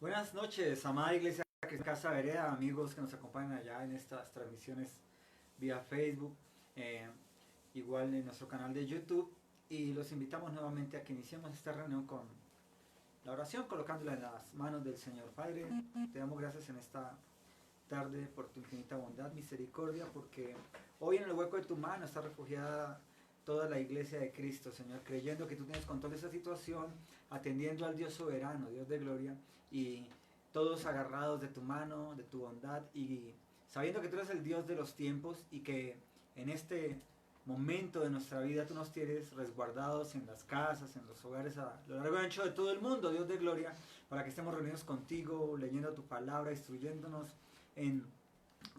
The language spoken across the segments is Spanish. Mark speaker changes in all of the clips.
Speaker 1: Buenas noches, amada iglesia Casa Vereda, amigos que nos acompañan allá en estas transmisiones vía Facebook, eh, igual en nuestro canal de YouTube. Y los invitamos nuevamente a que iniciemos esta reunión con la oración, colocándola en las manos del Señor. Padre, te damos gracias en esta tarde por tu infinita bondad, misericordia, porque hoy en el hueco de tu mano está refugiada toda la iglesia de Cristo, Señor, creyendo que tú tienes control de esta situación, atendiendo al Dios soberano, Dios de gloria, y todos agarrados de tu mano, de tu bondad, y sabiendo que tú eres el Dios de los tiempos y que en este momento de nuestra vida tú nos tienes resguardados en las casas, en los hogares a lo largo y ancho de todo el mundo, Dios de gloria, para que estemos reunidos contigo, leyendo tu palabra, instruyéndonos en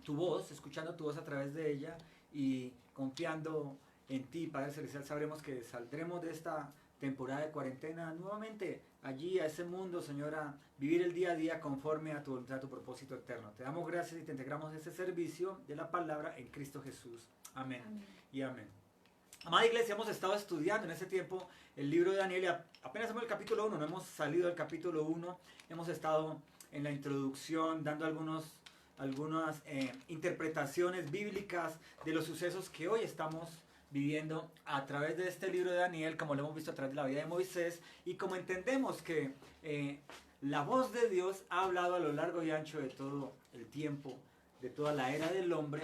Speaker 1: tu voz, escuchando tu voz a través de ella y confiando en ti, Padre Celestial. Sabremos que saldremos de esta temporada de cuarentena nuevamente allí a ese mundo, Señor, a vivir el día a día conforme a tu voluntad, a tu propósito eterno. Te damos gracias y te integramos este servicio de la palabra en Cristo Jesús. Amén, amén. Y amén. Amada iglesia, hemos estado estudiando en ese tiempo el libro de Daniel y apenas hemos el capítulo 1, no hemos salido del capítulo 1, hemos estado en la introducción dando algunas interpretaciones bíblicas de los sucesos que hoy estamos viviendo a través de este libro de Daniel, como lo hemos visto a través de la vida de Moisés, y como entendemos que la voz de Dios ha hablado a lo largo y ancho de todo el tiempo, de toda la era del hombre,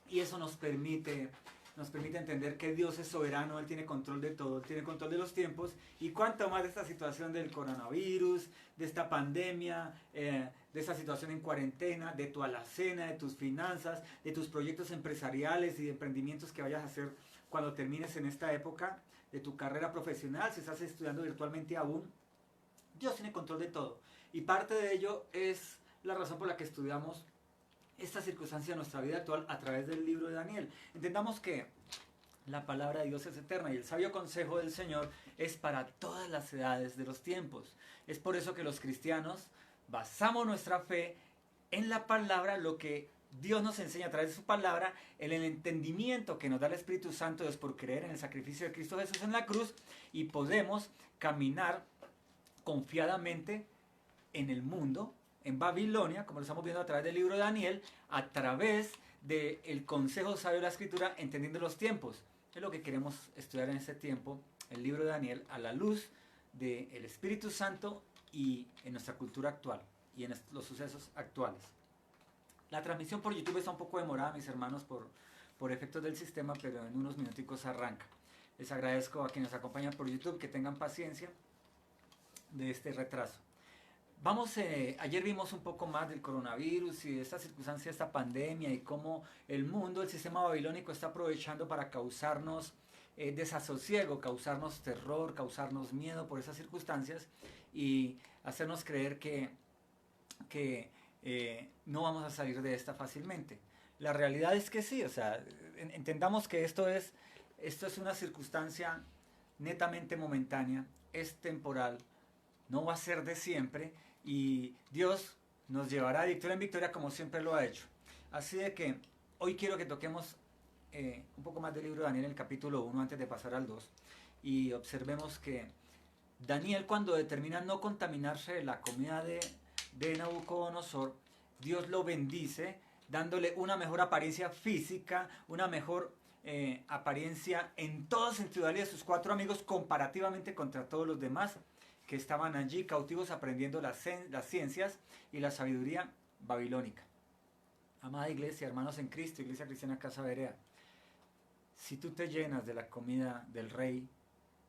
Speaker 1: y eso nos permite entender que Dios es soberano, Él tiene control de todo, Él tiene control de los tiempos, y cuánto más de esta situación del coronavirus, de esta pandemia, de esta situación en cuarentena, de tu alacena, de tus finanzas, de tus proyectos empresariales y de emprendimientos que vayas a hacer cuando termines en esta época, de tu carrera profesional, si estás estudiando virtualmente aún. Dios tiene control de todo, y parte de ello es la razón por la que estudiamos esta circunstancia de nuestra vida actual a través del libro de Daniel. Entendamos que la palabra de Dios es eterna y el sabio consejo del Señor es para todas las edades de los tiempos. Es por eso que los cristianos basamos nuestra fe en la palabra, lo que Dios nos enseña a través de su palabra, en el entendimiento que nos da el Espíritu Santo es por creer en el sacrificio de Cristo Jesús en la cruz, y podemos caminar confiadamente en el mundo, en Babilonia, como lo estamos viendo a través del libro de Daniel, a través del consejo sabio de la Escritura, entendiendo los tiempos. Es lo que queremos estudiar en este tiempo, el libro de Daniel, a la luz del Espíritu Santo y en nuestra cultura actual y en los sucesos actuales. La transmisión por YouTube está un poco demorada, mis hermanos, por efectos del sistema, pero en unos minuticos arranca. Les agradezco a quienes nos acompañan por YouTube que tengan paciencia de este retraso. Ayer vimos un poco más del coronavirus y de esta circunstancia, esta pandemia, y cómo el mundo, el sistema babilónico está aprovechando para causarnos desasosiego, causarnos terror, causarnos miedo por esas circunstancias y hacernos creer que no vamos a salir de esta fácilmente. La realidad es que sí, o sea, entendamos que esto es una circunstancia netamente momentánea, es temporal, no va a ser de siempre, y Dios nos llevará de victoria en victoria como siempre lo ha hecho. Así de que hoy quiero que toquemos un poco más del libro de Daniel en el capítulo 1 antes de pasar al 2, y observemos que Daniel, cuando determina no contaminarse de la comida de Nabucodonosor, Dios lo bendice dándole una mejor apariencia física, una mejor apariencia en todo sentido de sus 4 amigos comparativamente contra todos los demás que estaban allí cautivos aprendiendo las ciencias y la sabiduría babilónica. Amada iglesia, hermanos en Cristo, iglesia cristiana Casa Berea, si tú te llenas de la comida del rey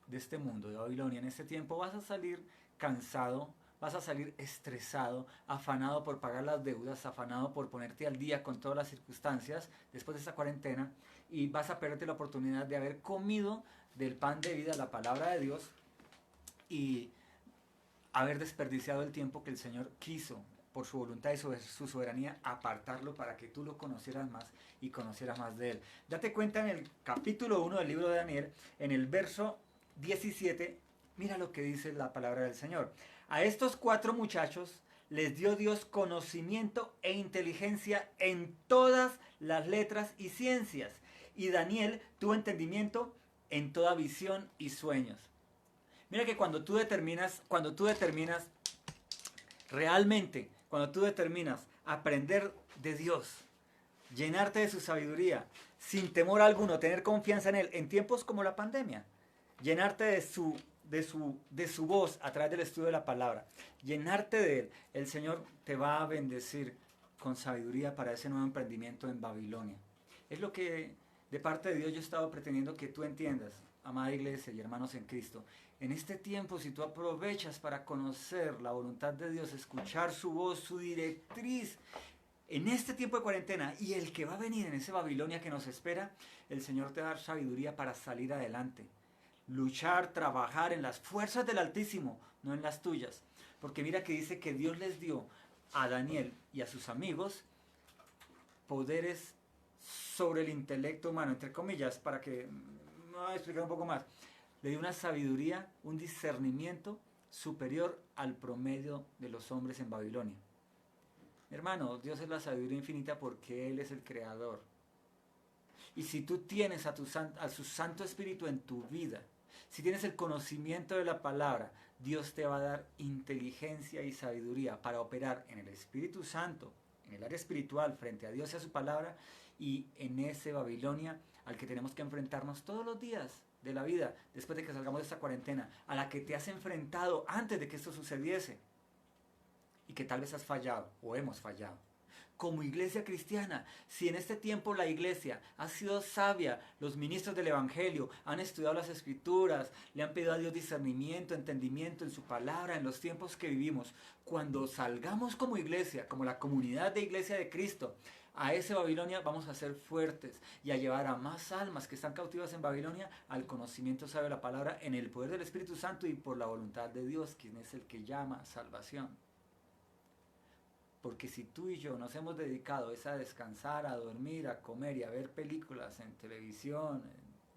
Speaker 1: de este mundo, de Babilonia, en este tiempo vas a salir cansado, vas a salir estresado, afanado por pagar las deudas, afanado por ponerte al día con todas las circunstancias después de esta cuarentena, y vas a perderte la oportunidad de haber comido del pan de vida, la palabra de Dios, y haber desperdiciado el tiempo que el Señor quiso, por su voluntad y su soberanía, apartarlo para que tú lo conocieras más y conocieras más de Él. Date cuenta en el capítulo 1 del libro de Daniel, en el verso 17, mira lo que dice la palabra del Señor. A estos 4 muchachos les dio Dios conocimiento e inteligencia en todas las letras y ciencias, y Daniel tuvo entendimiento en toda visión y sueños. Mira que cuando tú determinas Realmente, cuando tú determinas aprender de Dios, llenarte de su sabiduría, sin temor alguno, tener confianza en Él, en tiempos como la pandemia, llenarte de su voz a través del estudio de la palabra, llenarte de Él, el Señor te va a bendecir con sabiduría para ese nuevo emprendimiento en Babilonia. Es lo que de parte de Dios yo he estado pretendiendo que tú entiendas, amada iglesia y hermanos en Cristo. En este tiempo, si tú aprovechas para conocer la voluntad de Dios, escuchar su voz, su directriz, en este tiempo de cuarentena y el que va a venir en ese Babilonia que nos espera, el Señor te va a dar sabiduría para salir adelante. Luchar, trabajar en las fuerzas del Altísimo, no en las tuyas. Porque mira que dice que Dios les dio a Daniel y a sus amigos poderes sobre el intelecto humano, entre comillas, para que me voy a explicar un poco más. Le dio una sabiduría, un discernimiento superior al promedio de los hombres en Babilonia. Hermano, Dios es la sabiduría infinita porque Él es el creador. Y si tú tienes a su Santo Espíritu en tu vida, si tienes el conocimiento de la palabra, Dios te va a dar inteligencia y sabiduría para operar en el Espíritu Santo, en el área espiritual, frente a Dios y a su palabra, y en ese Babilonia al que tenemos que enfrentarnos todos los días de la vida, después de que salgamos de esta cuarentena, a la que te has enfrentado antes de que esto sucediese, y que tal vez has fallado o hemos fallado. Como iglesia cristiana, si en este tiempo la iglesia ha sido sabia, los ministros del evangelio han estudiado las escrituras, le han pedido a Dios discernimiento, entendimiento en su palabra, en los tiempos que vivimos, cuando salgamos como iglesia, como la comunidad de iglesia de Cristo, a ese Babilonia vamos a ser fuertes y a llevar a más almas que están cautivas en Babilonia al conocimiento sabio de la palabra en el poder del Espíritu Santo y por la voluntad de Dios, quien es el que llama salvación. Porque si tú y yo nos hemos dedicado a descansar, a dormir, a comer y a ver películas en televisión,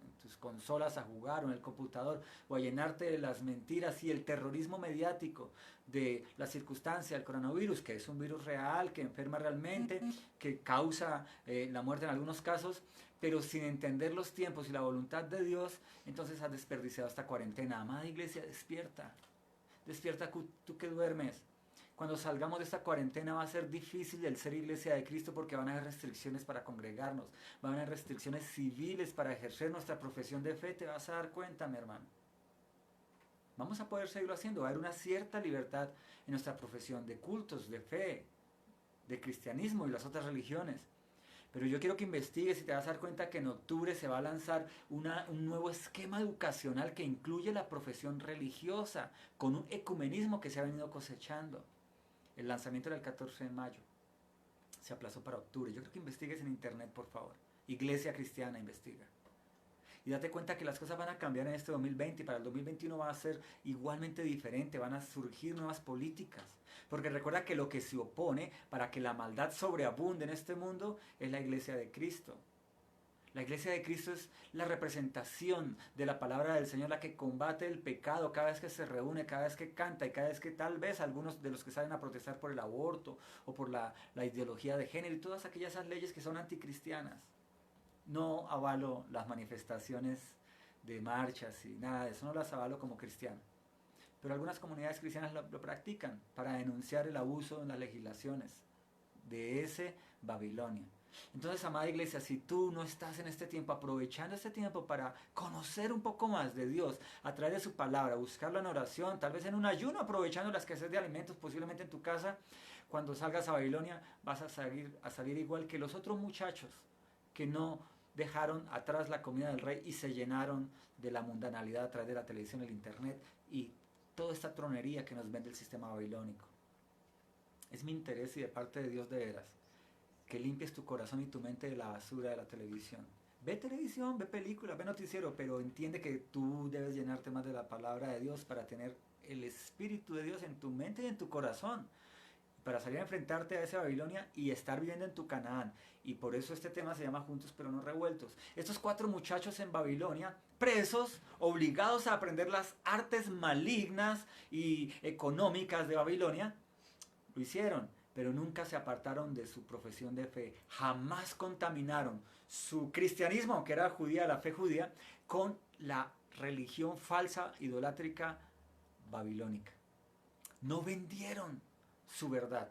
Speaker 1: en tus consolas, a jugar o en el computador, o a llenarte de las mentiras y el terrorismo mediático de la circunstancia del coronavirus, que es un virus real, que enferma realmente, que causa la muerte en algunos casos, pero sin entender los tiempos y la voluntad de Dios, entonces has desperdiciado esta cuarentena. Amada iglesia, despierta. Despierta tú que duermes. Cuando salgamos de esta cuarentena va a ser difícil el ser iglesia de Cristo porque van a haber restricciones para congregarnos, van a haber restricciones civiles para ejercer nuestra profesión de fe, te vas a dar cuenta, mi hermano. Vamos a poder seguirlo haciendo, va a haber una cierta libertad en nuestra profesión de cultos, de fe, de cristianismo y las otras religiones. Pero yo quiero que investigues y te vas a dar cuenta que en octubre se va a lanzar un nuevo esquema educacional que incluye la profesión religiosa, con un ecumenismo que se ha venido cosechando. El lanzamiento era el 14 de mayo. Se aplazó para octubre. Yo creo que investigues en internet, por favor. Iglesia Cristiana, investiga. Y date cuenta que las cosas van a cambiar en este 2020 y para el 2021 va a ser igualmente diferente. Van a surgir nuevas políticas. Porque recuerda que lo que se opone para que la maldad sobreabunde en este mundo es la iglesia de Cristo. La iglesia de Cristo es la representación de la palabra del Señor, la que combate el pecado cada vez que se reúne, cada vez que canta y cada vez que tal vez algunos de los que salen a protestar por el aborto o por la ideología de género y todas aquellas leyes que son anticristianas. No avalo las manifestaciones de marchas y nada de eso, no las avalo como cristiano. Pero algunas comunidades cristianas lo practican para denunciar el abuso en las legislaciones de ese Babilonia. Entonces, amada iglesia, si tú no estás en este tiempo, aprovechando este tiempo para conocer un poco más de Dios a través de su palabra, buscarlo en oración, tal vez en un ayuno, aprovechando la escasez de alimentos posiblemente en tu casa, cuando salgas a Babilonia vas a salir igual que los otros muchachos que no dejaron atrás la comida del rey y se llenaron de la mundanalidad a través de la televisión, el internet y toda esta tronería que nos vende el sistema babilónico. Es mi interés y de parte de Dios de veras que limpies tu corazón y tu mente de la basura de la televisión. Ve televisión, ve películas, ve noticiero, pero entiende que tú debes llenarte más de la palabra de Dios para tener el Espíritu de Dios en tu mente y en tu corazón, para salir a enfrentarte a esa Babilonia y estar viviendo en tu Canaán. Y por eso este tema se llama Juntos pero no revueltos. Estos 4 muchachos en Babilonia, presos, obligados a aprender las artes malignas y económicas de Babilonia, lo hicieron, pero nunca se apartaron de su profesión de fe. Jamás contaminaron su cristianismo, que era judía, la fe judía, con la religión falsa, idolátrica, babilónica. No vendieron su verdad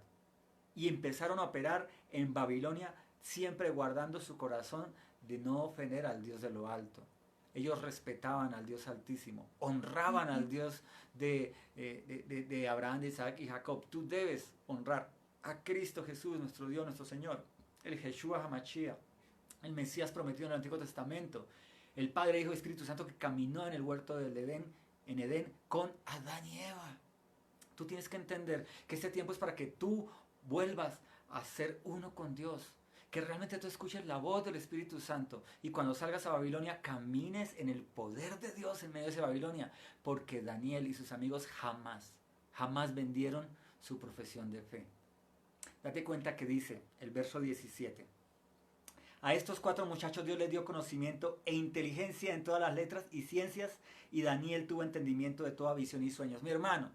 Speaker 1: y empezaron a operar en Babilonia, siempre guardando su corazón de no ofender al Dios de lo alto. Ellos respetaban al Dios Altísimo, honraban al Dios de Abraham, de Isaac y Jacob. Tú debes honrar a Cristo Jesús, nuestro Dios, nuestro Señor, el Yeshua HaMashiach, el Mesías prometido en el Antiguo Testamento, el Padre, Hijo y Espíritu Santo que caminó en el huerto del Edén, en Edén con Adán y Eva. Tú tienes que entender que este tiempo es para que tú vuelvas a ser uno con Dios, que realmente tú escuches la voz del Espíritu Santo y cuando salgas a Babilonia camines en el poder de Dios en medio de esa Babilonia, porque Daniel y sus amigos jamás vendieron su profesión de fe. Date cuenta que dice el verso 17. A estos 4 muchachos Dios les dio conocimiento e inteligencia en todas las letras y ciencias, y Daniel tuvo entendimiento de toda visión y sueños. Mi hermano,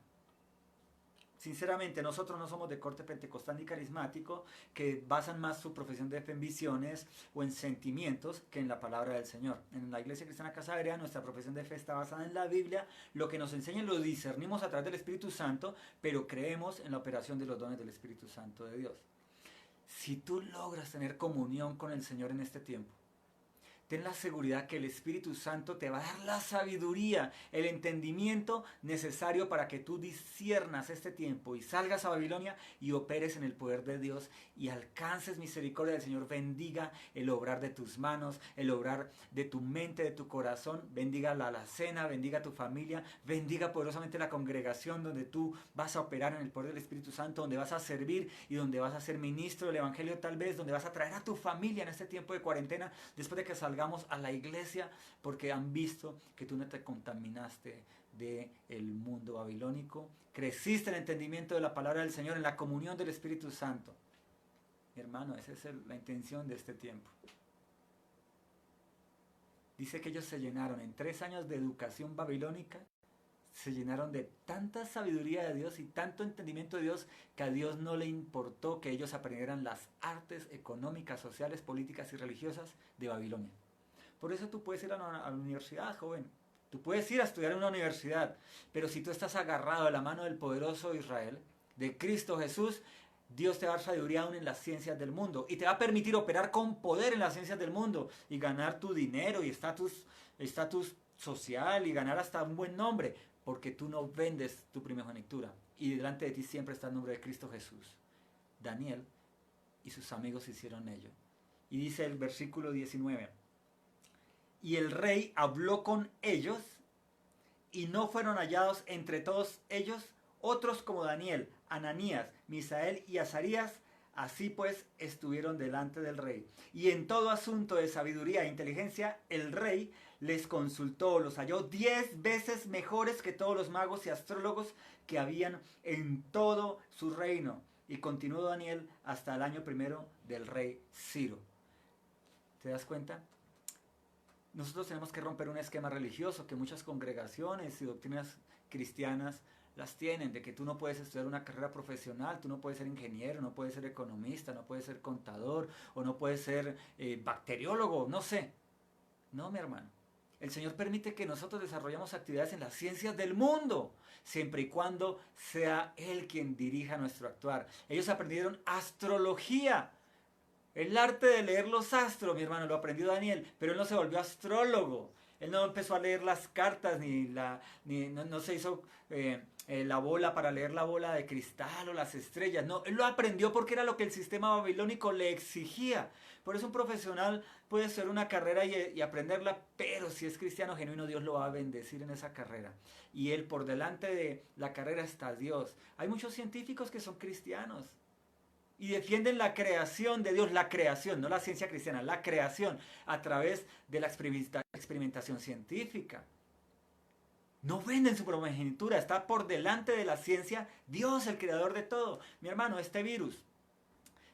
Speaker 1: sinceramente, nosotros no somos de corte pentecostal ni carismático, que basan más su profesión de fe en visiones o en sentimientos que en la palabra del Señor. En la Iglesia Cristiana Casa Berea, nuestra profesión de fe está basada en la Biblia. Lo que nos enseña lo discernimos a través del Espíritu Santo, pero creemos en la operación de los dones del Espíritu Santo de Dios. Si tú logras tener comunión con el Señor en este tiempo, ten la seguridad que el Espíritu Santo te va a dar la sabiduría, el entendimiento necesario para que tú disciernas este tiempo y salgas a Babilonia y operes en el poder de Dios y alcances misericordia del Señor. Bendiga el obrar de tus manos, el obrar de tu mente, de tu corazón. Bendiga la alacena, bendiga tu familia, bendiga poderosamente la congregación donde tú vas a operar en el poder del Espíritu Santo, donde vas a servir y donde vas a ser ministro del Evangelio tal vez, donde vas a traer a tu familia en este tiempo de cuarentena después de que salgamos a la iglesia, porque han visto que tú no te contaminaste del mundo babilónico, creciste en el entendimiento de la palabra del Señor, en la comunión del Espíritu Santo. Mi hermano, esa es la intención de este tiempo. Dice que ellos se llenaron en 3 años de educación babilónica, se llenaron de tanta sabiduría de Dios y tanto entendimiento de Dios que a Dios no le importó que ellos aprendieran las artes económicas, sociales, políticas y religiosas de Babilonia. Por eso tú puedes ir a la universidad, joven. Tú puedes ir a estudiar en una universidad, pero si tú estás agarrado a la mano del poderoso Israel, de Cristo Jesús, Dios te va a dar sabiduría aún en las ciencias del mundo y te va a permitir operar con poder en las ciencias del mundo y ganar tu dinero y estatus social y ganar hasta un buen nombre, porque tú no vendes tu primogenitura y delante de ti siempre está el nombre de Cristo Jesús. Daniel y sus amigos hicieron ello. Y dice el versículo 19, y el rey habló con ellos y no fueron hallados entre todos ellos otros como Daniel, Ananías, Misael y Azarías. Así pues estuvieron delante del rey. Y en todo asunto de sabiduría e inteligencia, el rey les consultó, los halló 10 veces mejores que todos los magos y astrólogos que habían en todo su reino. Y continuó Daniel hasta el año 1 del rey Ciro. ¿Te das cuenta? Nosotros tenemos que romper un esquema religioso que muchas congregaciones y doctrinas cristianas las tienen, de que tú no puedes estudiar una carrera profesional, tú no puedes ser ingeniero, no puedes ser economista, no puedes ser contador o no puedes ser bacteriólogo, no sé. No, mi hermano. El Señor permite que nosotros desarrollemos actividades en las ciencias del mundo, siempre y cuando sea Él quien dirija nuestro actuar. Ellos aprendieron astrología, el arte de leer los astros, mi hermano, lo aprendió Daniel, pero él no se volvió astrólogo. Él no empezó a leer las cartas, no se hizo la bola para leer la bola de cristal o las estrellas. No, él lo aprendió porque era lo que el sistema babilónico le exigía. Por eso un profesional puede hacer una carrera y aprenderla, pero si es cristiano genuino, Dios lo va a bendecir en esa carrera. Y él, por delante de la carrera está Dios. Hay muchos científicos que son cristianos y defienden la creación de Dios, la creación, no la ciencia cristiana, la creación a través de la experimentación científica. No venden su primogenitura, está por delante de la ciencia Dios, el creador de todo. Mi hermano, este virus,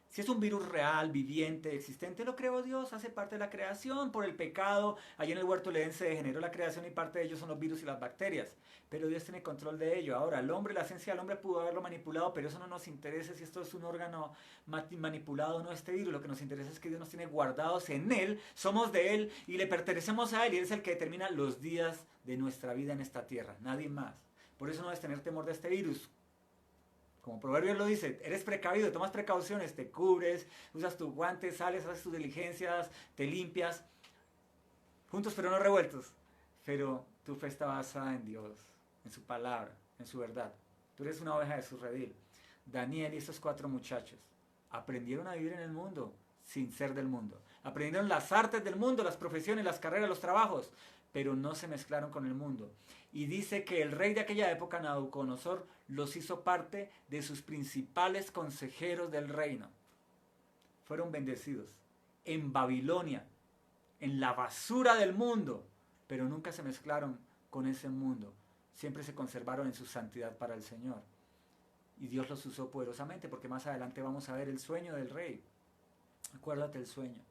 Speaker 1: si es un virus real, viviente, existente, lo creó Dios, hace parte de la creación por el pecado. Allí en el huerto del Edén se degeneró la creación y parte de ellos son los virus y las bacterias. Pero Dios tiene control de ello. Ahora, el hombre, la ciencia del hombre pudo haberlo manipulado, pero eso no nos interesa si esto es un órgano manipulado o no, este virus. Lo que nos interesa es que Dios nos tiene guardados en Él, somos de Él y le pertenecemos a Él. Y Él es el que determina los días de nuestra vida en esta tierra, nadie más. Por eso no debes tener temor de este virus. Como Proverbios lo dice, eres precavido, tomas precauciones, te cubres, usas tus guantes, sales, haces tus diligencias, te limpias, juntos pero no revueltos. Pero tu fe está basada en Dios, en su palabra, en su verdad. Tú eres una oveja de su redil. Daniel y estos 4 muchachos aprendieron a vivir en el mundo sin ser del mundo. Aprendieron las artes del mundo, las profesiones, las carreras, los trabajos, pero no se mezclaron con el mundo. Y dice que el rey de aquella época, Nabucodonosor, los hizo parte de sus principales consejeros del reino. Fueron bendecidos en Babilonia, en la basura del mundo, pero nunca se mezclaron con ese mundo. Siempre se conservaron en su santidad para el Señor. Y Dios los usó poderosamente, porque más adelante vamos a ver el sueño del rey. Acuérdate el sueño.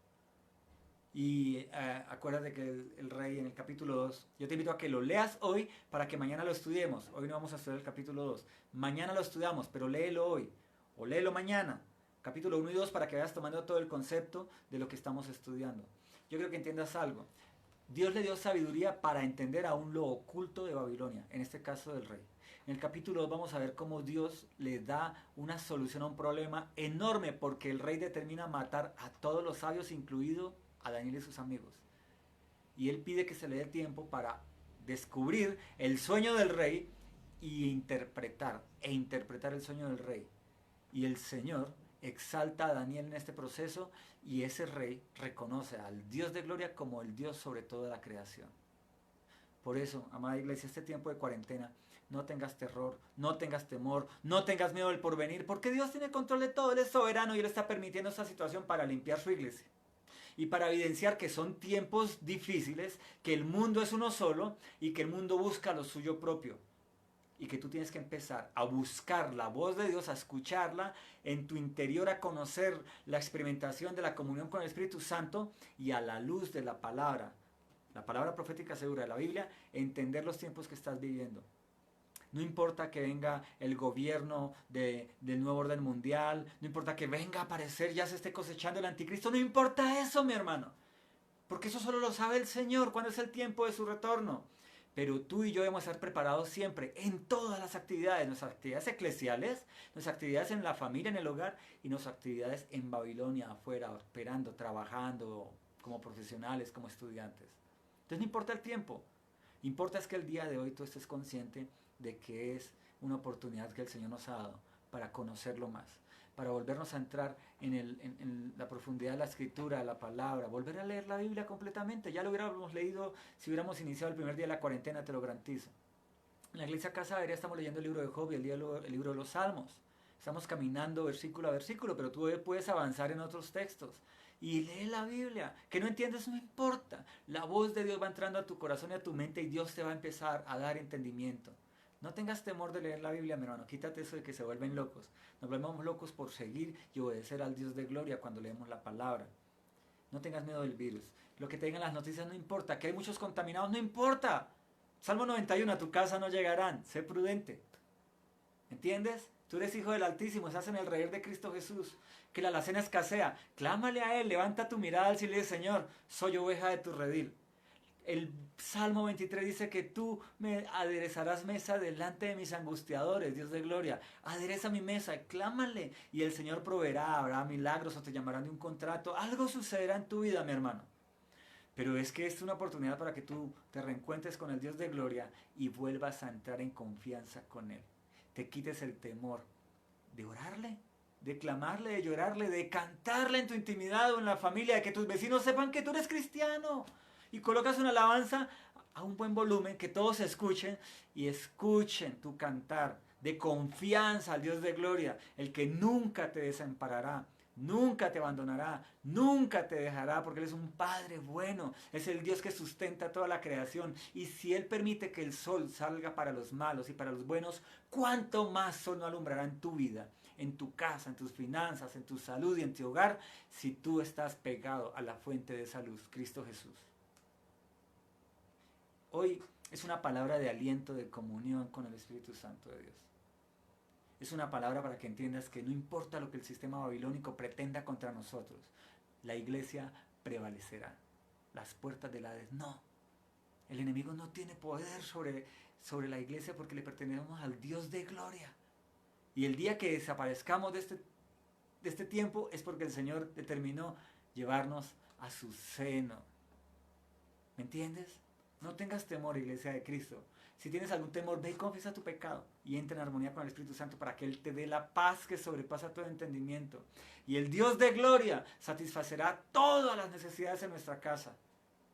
Speaker 1: Y acuérdate que el rey en el capítulo 2, yo te invito a que lo leas hoy para que mañana lo estudiemos. Hoy no vamos a estudiar el capítulo 2. Mañana lo estudiamos, pero léelo hoy. O léelo mañana. Capítulo 1 y 2 para que vayas tomando todo el concepto de lo que estamos estudiando. Yo creo que entiendas algo. Dios le dio sabiduría para entender aún lo oculto de Babilonia, en este caso del rey. En el capítulo 2 vamos a ver cómo Dios le da una solución a un problema enorme porque el rey determina matar a todos los sabios, incluido a Daniel y sus amigos. Y él pide que se le dé tiempo para descubrir el sueño del rey e interpretar el sueño del rey. Y el Señor exalta a Daniel en este proceso y ese rey reconoce al Dios de gloria como el Dios sobre toda la creación. Por eso, amada iglesia, este tiempo de cuarentena, no tengas terror, no tengas temor, no tengas miedo del porvenir, porque Dios tiene control de todo, Él es soberano y Él está permitiendo esta situación para limpiar su iglesia. Y para evidenciar que son tiempos difíciles, que el mundo es uno solo y que el mundo busca lo suyo propio. Y que tú tienes que empezar a buscar la voz de Dios, a escucharla en tu interior, a conocer la experimentación de la comunión con el Espíritu Santo y a la luz de la palabra profética segura de la Biblia, entender los tiempos que estás viviendo. No importa que venga el gobierno del nuevo orden mundial, no importa que venga a aparecer, ya se esté cosechando el anticristo, no importa eso, mi hermano. Porque eso solo lo sabe el Señor cuando es el tiempo de su retorno. Pero tú y yo debemos estar preparados siempre en todas las actividades, nuestras actividades eclesiales, nuestras actividades en la familia, en el hogar y nuestras actividades en Babilonia, afuera, operando, trabajando como profesionales, como estudiantes. Entonces no importa el tiempo, importa es que el día de hoy tú estés consciente de que es una oportunidad que el Señor nos ha dado para conocerlo más, para volvernos a entrar en la profundidad de la escritura, de la palabra, volver a leer la Biblia completamente. Ya lo hubiéramos leído si hubiéramos iniciado el primer día de la cuarentena, te lo garantizo. En la iglesia Casa Aérea estamos leyendo el libro de Job y el libro de los Salmos. Estamos caminando versículo a versículo, pero tú puedes avanzar en otros textos. Y lee la Biblia. Que no entiendes, no importa. La voz de Dios va entrando a tu corazón y a tu mente y Dios te va a empezar a dar entendimiento. No tengas temor de leer la Biblia, mi hermano. Quítate eso de que se vuelven locos. Nos volvemos locos por seguir y obedecer al Dios de gloria cuando leemos la palabra. No tengas miedo del virus. Lo que te digan las noticias no importa. Que hay muchos contaminados, no importa. Salmo 91, a tu casa no llegarán. Sé prudente. ¿Entiendes? Tú eres hijo del Altísimo, estás en el reír de Cristo Jesús. Que la alacena escasea. Clámale a Él, levanta tu mirada al cielo y dice, Señor, soy oveja de tu redil. El Salmo 23 dice que tú me aderezarás mesa delante de mis angustiadores, Dios de gloria. Adereza mi mesa, clámale y el Señor proveerá, habrá milagros o te llamarán de un contrato. Algo sucederá en tu vida, mi hermano. Pero es que es una oportunidad para que tú te reencuentres con el Dios de gloria y vuelvas a entrar en confianza con Él. Te quites el temor de orarle, de clamarle, de llorarle, de cantarle en tu intimidad o en la familia, de que tus vecinos sepan que tú eres cristiano. Y colocas una alabanza a un buen volumen, que todos escuchen y escuchen tu cantar de confianza al Dios de gloria, el que nunca te desamparará, nunca te abandonará, nunca te dejará, porque Él es un Padre bueno, es el Dios que sustenta toda la creación. Y si Él permite que el sol salga para los malos y para los buenos, ¿cuánto más sol no alumbrará en tu vida, en tu casa, en tus finanzas, en tu salud y en tu hogar, si tú estás pegado a la fuente de esa luz, Cristo Jesús? Hoy es una palabra de aliento, de comunión con el Espíritu Santo de Dios. Es una palabra para que entiendas que no importa lo que el sistema babilónico pretenda contra nosotros, la iglesia prevalecerá. Las puertas del Hades, no. El enemigo no tiene poder sobre la iglesia porque le pertenecemos al Dios de gloria. Y el día que desaparezcamos de este tiempo es porque el Señor determinó llevarnos a su seno. ¿Me entiendes? No tengas temor, iglesia de Cristo. Si tienes algún temor, ve y confiesa tu pecado y entra en armonía con el Espíritu Santo para que Él te dé la paz que sobrepasa todo entendimiento. Y el Dios de gloria satisfacerá todas las necesidades en nuestra casa.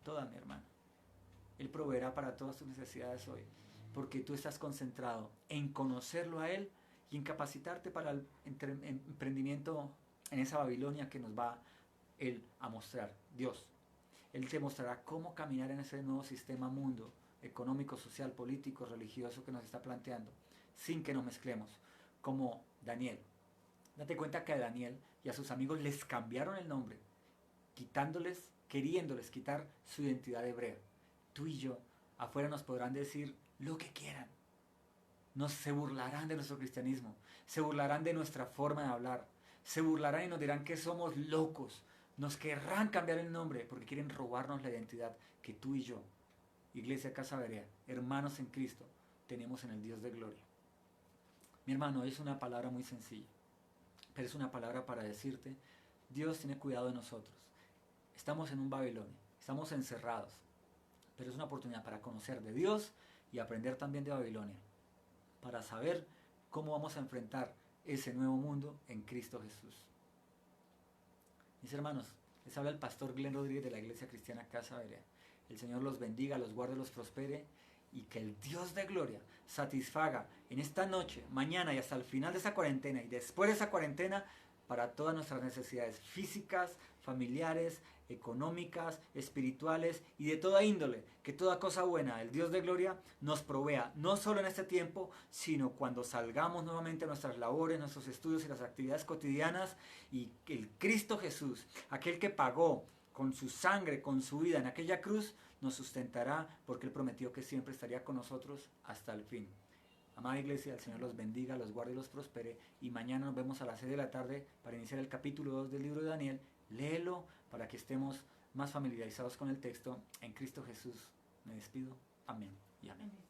Speaker 1: Todas, mi hermano. Él proveerá para todas tus necesidades hoy, porque tú estás concentrado en conocerlo a Él y en capacitarte para el emprendimiento en esa Babilonia que nos va Él a mostrar, Dios. Él te mostrará cómo caminar en ese nuevo sistema mundo económico, social, político, religioso que nos está planteando, sin que nos mezclemos, como Daniel. Date cuenta que a Daniel y a sus amigos les cambiaron el nombre, queriéndoles quitar su identidad hebrea. Tú y yo, afuera nos podrán decir lo que quieran. Se burlarán de nuestro cristianismo, se burlarán de nuestra forma de hablar, se burlarán y nos dirán que somos locos, nos querrán cambiar el nombre porque quieren robarnos la identidad que tú y yo, Iglesia Casa Berea, hermanos en Cristo, tenemos en el Dios de gloria. Mi hermano, es una palabra muy sencilla, pero es una palabra para decirte, Dios tiene cuidado de nosotros. Estamos en un Babilonia, estamos encerrados, pero es una oportunidad para conocer de Dios y aprender también de Babilonia, para saber cómo vamos a enfrentar ese nuevo mundo en Cristo Jesús. Mis hermanos, les habla el pastor Glenn Rodríguez de la Iglesia Cristiana Casa Berea. El Señor los bendiga, los guarde, los prospere y que el Dios de gloria satisfaga en esta noche, mañana y hasta el final de esa cuarentena y después de esa cuarentena para todas nuestras necesidades físicas, familiares, económicas, espirituales y de toda índole, que toda cosa buena, el Dios de gloria, nos provea, no solo en este tiempo, sino cuando salgamos nuevamente a nuestras labores, nuestros estudios y las actividades cotidianas, y el Cristo Jesús, aquel que pagó con su sangre, con su vida en aquella cruz, nos sustentará porque Él prometió que siempre estaría con nosotros hasta el fin. Amada iglesia, el Señor los bendiga, los guarde y los prospere. Y mañana nos vemos a las 6 de la tarde para iniciar el capítulo 2 del libro de Daniel. Léelo para que estemos más familiarizados con el texto. En Cristo Jesús me despido. Amén y amén.